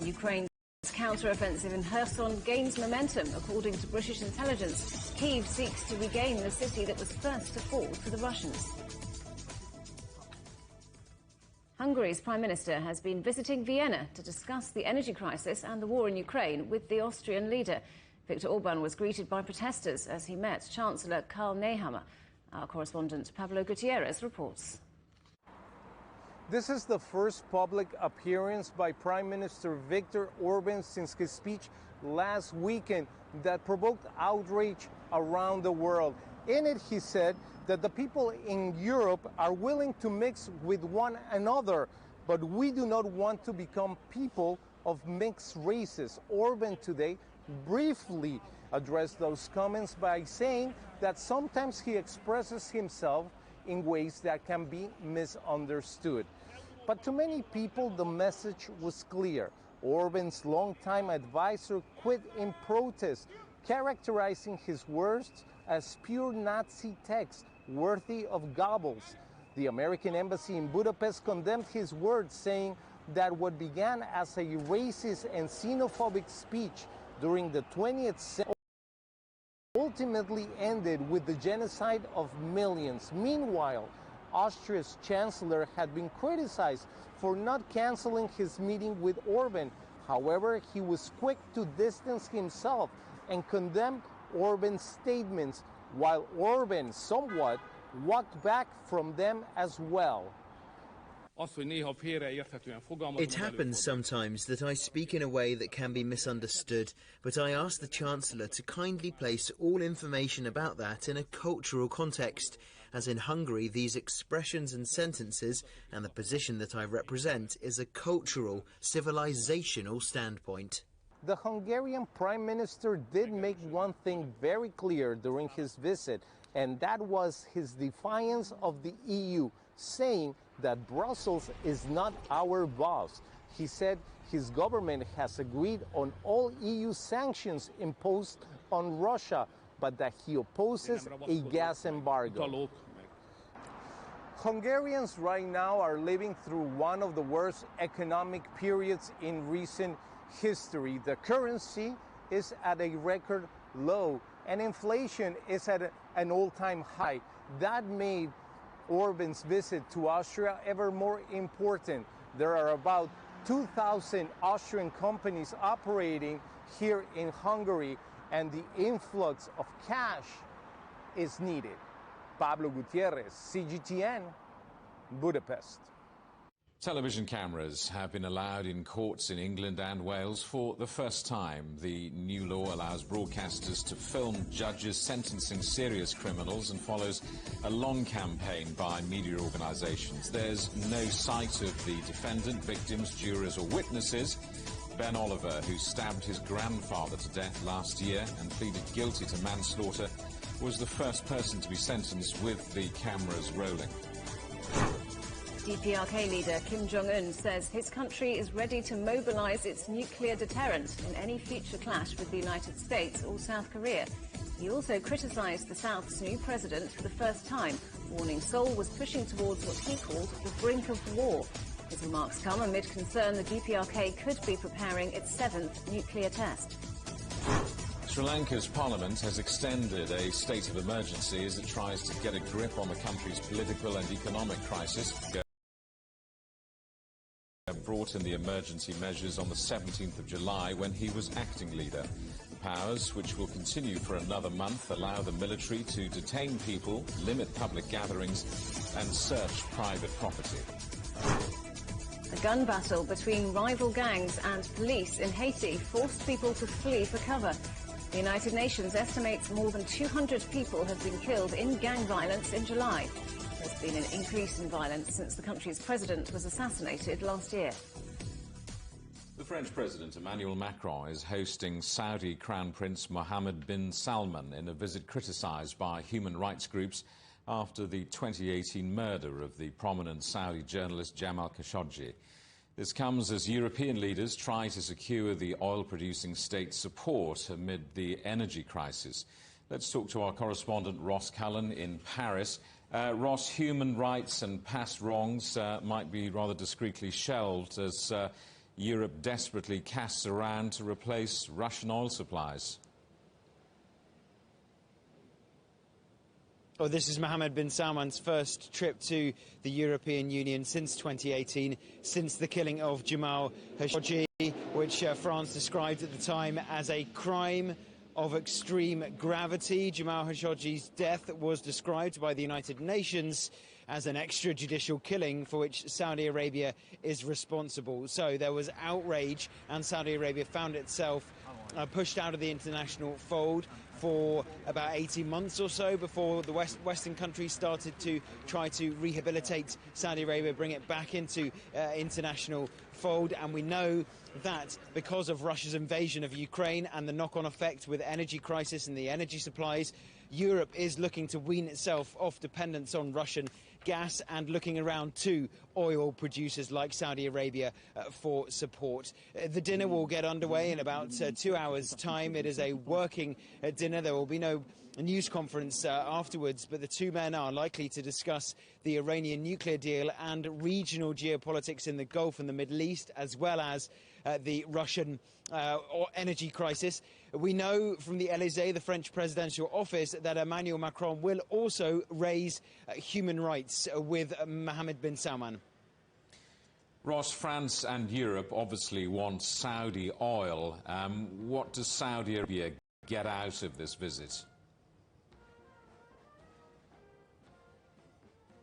Ukraine's counter-offensive in Kherson gains momentum, according to British intelligence. Kyiv seeks to regain the city that was first to fall to the Russians. Hungary's Prime Minister has been visiting Vienna to discuss the energy crisis and the war in Ukraine with the Austrian leader. Viktor Orban was greeted by protesters as he met Chancellor Karl Nehammer. Our correspondent Pablo Gutierrez reports. This is the first public appearance by Prime Minister Viktor Orban since his speech last weekend that provoked outrage around the world. In it, he said that the people in Europe are willing to mix with one another, but we do not want to become people of mixed races. Orban today briefly addressed those comments by saying that sometimes he expresses himself in ways that can be misunderstood. But to many people, the message was clear. Orban's longtime advisor quit in protest, characterizing his words as pure Nazi text worthy of gobbles. The American embassy in Budapest condemned his words, saying that what began as a racist and xenophobic speech during the 20th century ultimately ended with the genocide of millions. Meanwhile, Austria's chancellor had been criticized for not canceling his meeting with Orban. However, he was quick to distance himself and condemn Orban's statements, while Orban somewhat walked back from them as well. It happens sometimes that I speak in a way that can be misunderstood, but I ask the Chancellor to kindly place all information about that in a cultural context, as in Hungary these expressions and sentences, and the position that I represent, is a cultural, civilizational standpoint. The Hungarian Prime Minister did make one thing very clear during his visit, and that was his defiance of the EU, saying that Brussels is not our boss. He said his government has agreed on all EU sanctions imposed on Russia, but that he opposes a gas embargo. Hungarians right now are living through one of the worst economic periods in recent history. The currency is at a record low and inflation is at an all-time high. That made Orban's visit to Austria ever more important. There are about 2,000 Austrian companies operating here in Hungary, and the influx of cash is needed. Pablo Gutierrez, CGTN, Budapest. Television cameras have been allowed in courts in England and Wales for the first time. The new law allows broadcasters to film judges sentencing serious criminals and follows a long campaign by media organisations. There's no sight of the defendant, victims, jurors or witnesses. Ben Oliver, who stabbed his grandfather to death last year and pleaded guilty to manslaughter, was the first person to be sentenced with the cameras rolling. DPRK leader Kim Jong-un says his country is ready to mobilise its nuclear deterrent in any future clash with the United States or South Korea. He also criticised the South's new president for the first time, warning Seoul was pushing towards what he called the brink of war. His remarks come amid concern the DPRK could be preparing its 7th nuclear test. Sri Lanka's parliament has extended a state of emergency as it tries to get a grip on the country's political and economic crisis. Brought in the emergency measures on the 17th of July when he was acting leader. The powers, which will continue for another month, allow the military to detain people, limit public gatherings and search private property. A gun battle between rival gangs and police in Haiti forced people to flee for cover. The United Nations estimates more than 200 people have been killed in gang violence in July. There's been an increase in violence since the country's president was assassinated last year. The French President Emmanuel Macron is hosting Saudi Crown Prince Mohammed bin Salman in a visit criticised by human rights groups after the 2018 murder of the prominent Saudi journalist Jamal Khashoggi. This comes as European leaders try to secure the oil-producing state's support amid the energy crisis. Let's talk to our correspondent Ross Cullen in Paris. Ross, human rights and past wrongs might be rather discreetly shelved as Europe desperately casts around to replace Russian oil supplies. Well, this is Mohammed bin Salman's first trip to the European Union since 2018, since the killing of Jamal Khashoggi, which France described at the time as a crime of extreme gravity. Jamal Khashoggi's death was described by the United Nations as an extrajudicial killing for which Saudi Arabia is responsible. So there was outrage, and Saudi Arabia found itself pushed out of the international fold for about 18 months or so before the Western countries started to try to rehabilitate Saudi Arabia, bring it back into international fold. And we know that because of Russia's invasion of Ukraine and the knock-on effect with energy crisis and the energy supplies, Europe is looking to wean itself off dependence on Russian gas and looking around to oil producers like Saudi Arabia for support. The dinner will get underway in about 2 hours' time. It is a working dinner. There will be no news conference afterwards, but the two men are likely to discuss the Iranian nuclear deal and regional geopolitics in the Gulf and the Middle East, as well as the Russian energy crisis. We know from the Élysée, the French presidential office, that Emmanuel Macron will also raise human rights with Mohammed bin Salman. Ross, France and Europe obviously want Saudi oil. What does Saudi Arabia get out of this visit?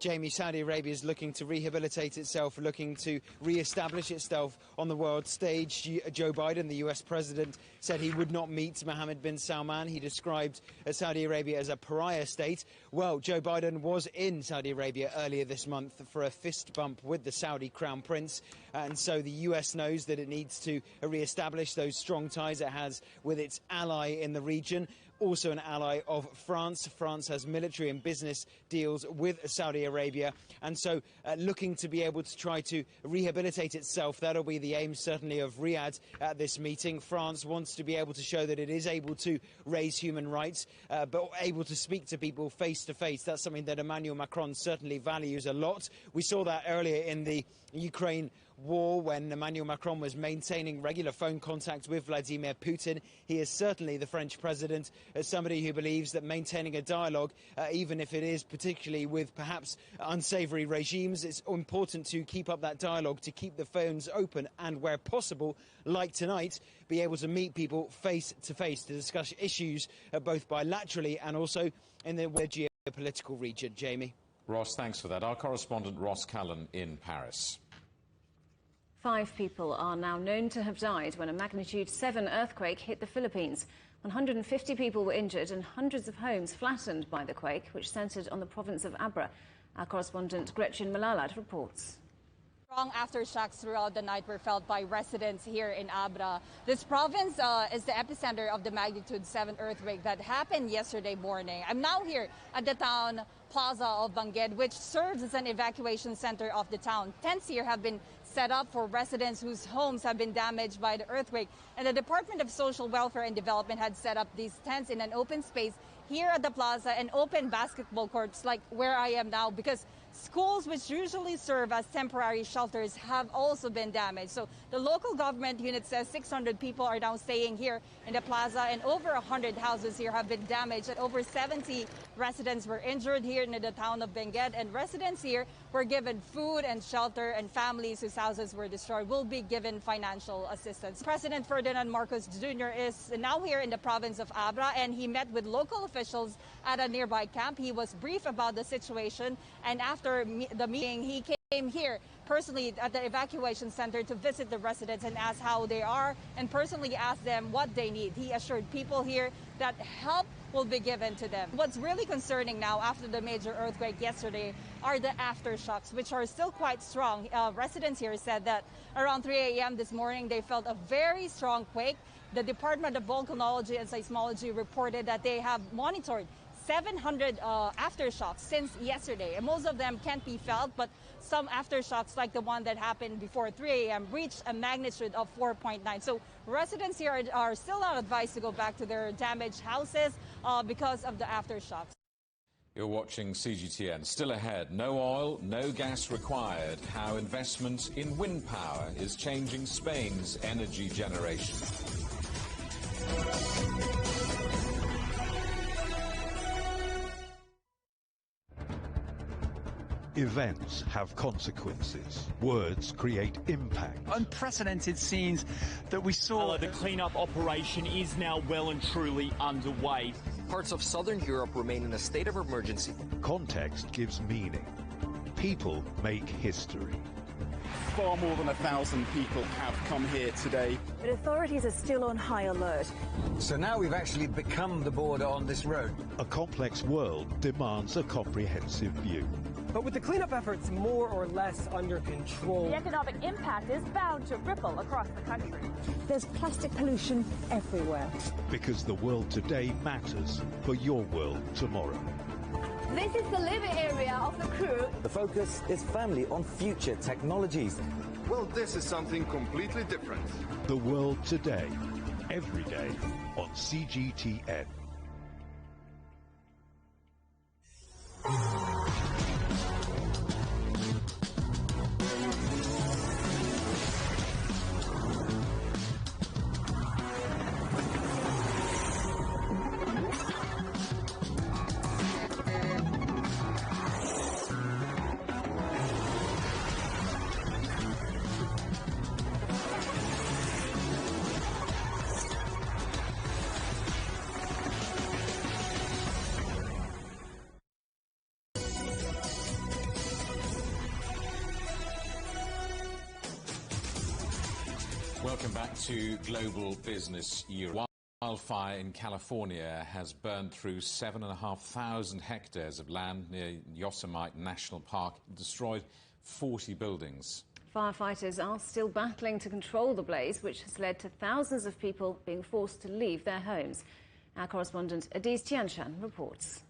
Jamie, Saudi Arabia is looking to rehabilitate itself, looking to re-establish itself on the world stage. Joe Biden, the US president, said he would not meet Mohammed bin Salman. He described Saudi Arabia as a pariah state. Well, Joe Biden was in Saudi Arabia earlier this month for a fist bump with the Saudi Crown Prince. And so the US knows that it needs to re-establish those strong ties it has with its ally in the region. Also an ally of France. France has military and business deals with Saudi Arabia, and so looking to be able to try to rehabilitate itself. That'll be the aim, certainly, of Riyadh at this meeting. France wants to be able to show that it is able to raise human rights, but able to speak to people face to face. That's something that Emmanuel Macron certainly values a lot. We saw that earlier in the Ukraine war when Emmanuel Macron was maintaining regular phone contact with Vladimir Putin. He is certainly, the French president, as somebody who believes that maintaining a dialogue, even if it is particularly with perhaps unsavory regimes, it's important to keep up that dialogue, to keep the phones open, and where possible, like tonight, be able to meet people face to face to discuss issues both bilaterally and also in the geopolitical region. Jamie. Ross, thanks for that. Our correspondent Ross Callan in Paris. 5 people are now known to have died when a magnitude 7 earthquake hit the Philippines. 150 people were injured and hundreds of homes flattened by the quake, which centred on the province of Abra. Our correspondent Gretchen Malalad reports. Strong aftershocks throughout the night were felt by residents here in Abra. This province is the epicenter of the magnitude 7 earthquake that happened yesterday morning. I'm now here at the town plaza of Bangued, which serves as an evacuation center of the town. Tents here have been set up for residents whose homes have been damaged by the earthquake. And the Department of Social Welfare and Development had set up these tents in an open space here at the plaza and open basketball courts like where I am now, because schools, which usually serve as temporary shelters, have also been damaged. So the local government unit says 600 people are now staying here in the plaza, and over 100 houses here have been damaged, and over 70 residents were injured here in the town of Benguet. And residents here were given food and shelter, and families whose houses were destroyed will be given financial assistance. President Ferdinand Marcos Jr. is now here in the province of Abra, and he met with local officials at a nearby camp. He was briefed about the situation, and after the meeting, he came here personally at the evacuation center to visit the residents and ask how they are, and personally ask them what they need. He assured people here that help will be given to them. What's really concerning now after the major earthquake yesterday are the aftershocks, which are still quite strong. Residents here said that around 3 a.m. this morning, they felt a very strong quake. The Department of Volcanology and Seismology reported that they have monitored 700 aftershocks since yesterday, and most of them can't be felt, but some aftershocks, like the one that happened before 3 a.m., reached a magnitude of 4.9. So residents here are still not advised to go back to their damaged houses because of the aftershocks. You're watching CGTN. Still ahead, no oil, no gas required. How investment in wind power is changing Spain's energy generation. Events have consequences. Words create impact. Unprecedented scenes that we saw. The cleanup operation is now well and truly underway. Parts of southern Europe remain in a state of emergency. Context gives meaning. People make history. Far more than 1,000 people have come here today. But authorities are still on high alert. So now we've actually become the border on this road. A complex world demands a comprehensive view. But with the cleanup efforts more or less under control, the economic impact is bound to ripple across the country. There's plastic pollution everywhere. Because the world today matters for your world tomorrow. This is the living area of the crew. The focus is firmly on future technologies. Well, this is something completely different. The world today, every day on CGTN. Welcome back to Global Business Europe. Wildfire in California has burned through 7,500 hectares of land near Yosemite National Park and destroyed 40 buildings. Firefighters are still battling to control the blaze, which has led to thousands of people being forced to leave their homes. Our correspondent Adis Tianshan reports.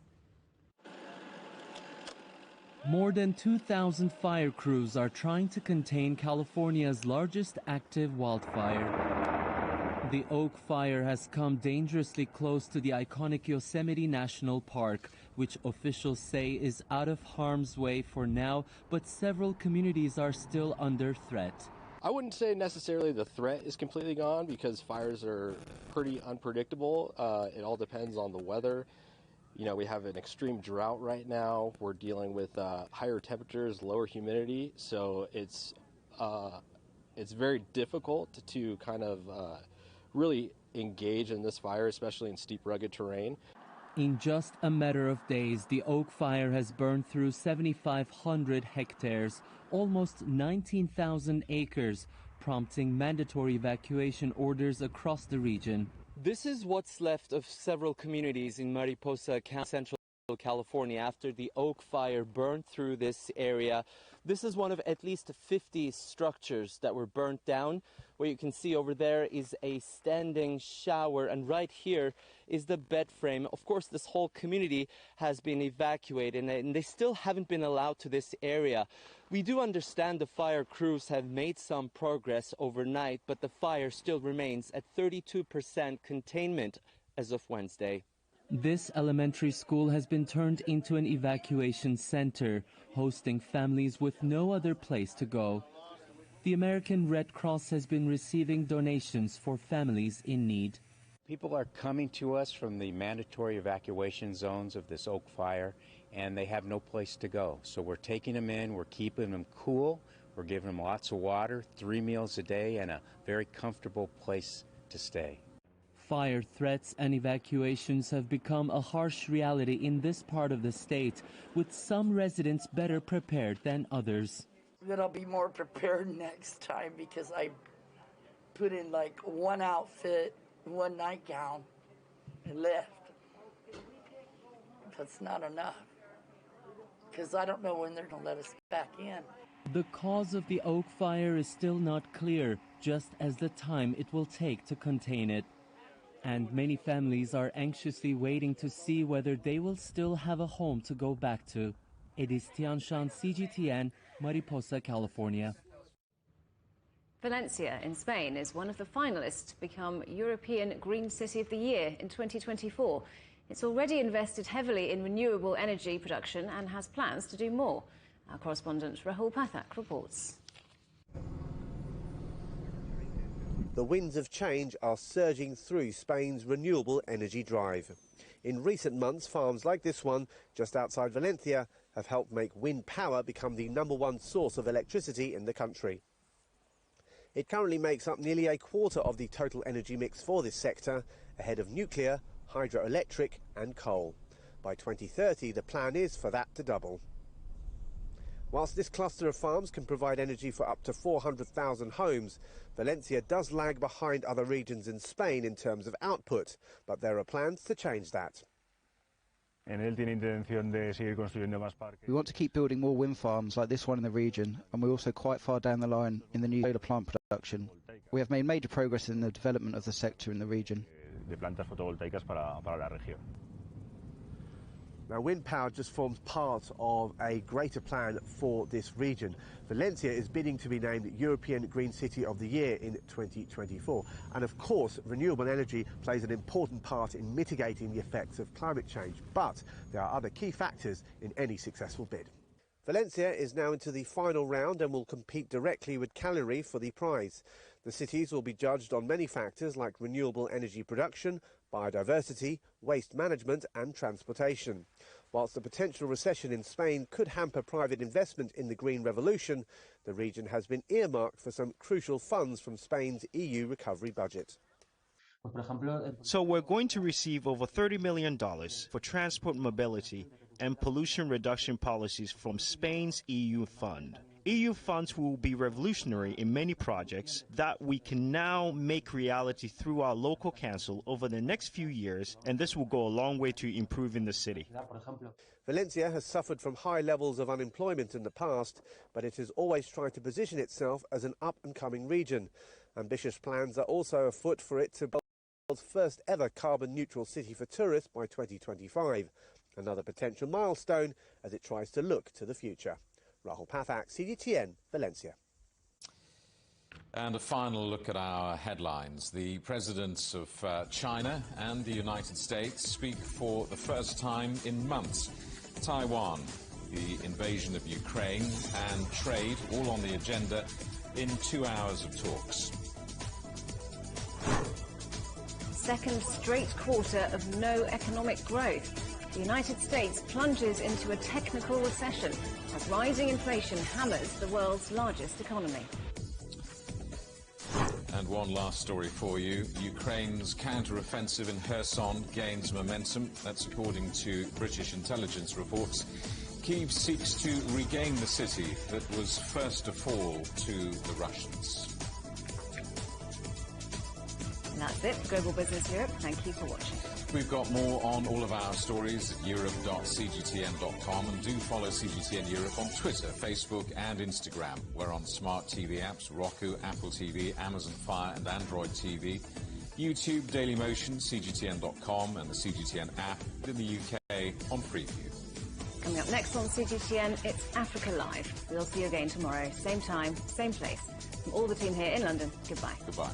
More than 2,000 fire crews are trying to contain California's largest active wildfire. The Oak Fire has come dangerously close to the iconic Yosemite National Park, which officials say is out of harm's way for now, but several communities are still under threat. I wouldn't say necessarily the threat is completely gone because fires are pretty unpredictable. It all depends on the weather. You know, we have an extreme drought right now. We're dealing with higher temperatures, lower humidity, so it's very difficult to kind of really engage in this fire, especially in steep, rugged terrain. In just a matter of days, the Oak Fire has burned through 7,500 hectares, almost 19,000 acres, prompting mandatory evacuation orders across the region. This is what's left of several communities in Mariposa, Central California, after the Oak Fire burned through this area. This is one of at least 50 structures that were burnt down. What you can see over there is a standing shower, and right here is the bed frame. Of course, this whole community has been evacuated, and they still haven't been allowed to this area. We do understand the fire crews have made some progress overnight, but the fire still remains at 32% containment as of Wednesday. This elementary school has been turned into an evacuation center, hosting families with no other place to go. The American Red Cross has been receiving donations for families in need. People are coming to us from the mandatory evacuation zones of this Oak Fire, and they have no place to go. So we're taking them in, we're keeping them cool, we're giving them lots of water, 3 meals a day, and a very comfortable place to stay. Fire threats and evacuations have become a harsh reality in this part of the state, with some residents better prepared than others. That I'll be more prepared next time because I put in like one outfit, one nightgown, and left. That's not enough because I don't know when they're going to let us back in. The cause of the Oak Fire is still not clear, just as the time it will take to contain it. And many families are anxiously waiting to see whether they will still have a home to go back to. It is Tianshan, CGTN, Mariposa, California. Valencia in Spain is one of the finalists to become European Green City of the Year in 2024. It's already invested heavily in renewable energy production and has plans to do more. Our correspondent Rahul Pathak reports. The winds of change are surging through Spain's renewable energy drive. In recent months, farms like this one, just outside Valencia, have helped make wind power become the #1 source of electricity in the country. It currently makes up nearly a quarter of the total energy mix for this sector, ahead of nuclear, hydroelectric and coal. By 2030, the plan is for that to double. Whilst this cluster of farms can provide energy for up to 400,000 homes, Valencia does lag behind other regions in Spain in terms of output, but there are plans to change that. We want to keep building more wind farms like this one in the region, and we're also quite far down the line in the new solar plant production. We have made major progress in the development of the sector in the region. Now, wind power just forms part of a greater plan for this region. Valencia is bidding to be named European Green City of the Year in 2024. And of course, renewable energy plays an important part in mitigating the effects of climate change. But there are other key factors in any successful bid. Valencia is now into the final round and will compete directly with Cagliari for the prize. The cities will be judged on many factors like renewable energy production, biodiversity, waste management and transportation. Whilst the potential recession in Spain could hamper private investment in the green revolution, the region has been earmarked for some crucial funds from Spain's EU recovery budget. So we're going to receive over $30 million for transport mobility and pollution reduction policies from Spain's EU fund. EU funds will be revolutionary in many projects that we can now make reality through our local council over the next few years, and this will go a long way to improving the city. Valencia has suffered from high levels of unemployment in the past, but it has always tried to position itself as an up-and-coming region. Ambitious plans are also afoot for it to build the world's first ever carbon-neutral city for tourists by 2025. Another potential milestone as it tries to look to the future. Rahul Pathak, CGTN, Valencia. And a final look at our headlines. The presidents of China and the United States speak for the first time in months. Taiwan, the invasion of Ukraine, and trade all on the agenda in 2 hours of talks. Second straight quarter of no economic growth. The United States plunges into a technical recession as rising inflation hammers the world's largest economy. And one last story for you. Ukraine's counter-offensive in Kherson gains momentum. That's according to British intelligence reports. Kyiv seeks to regain the city that was first to fall to the Russians. And that's it for Global Business Europe. Thank you for watching. We've got more on all of our stories at europe.cgtn.com, and do follow CGTN Europe on Twitter, Facebook and Instagram. We're on smart TV apps, Roku, Apple TV, Amazon Fire and Android TV, YouTube, Dailymotion, CGTN.com and the CGTN app in the UK on preview. Coming up next on CGTN, it's Africa Live. We'll see you again tomorrow, same time, same place. From all the team here in London, goodbye. Goodbye.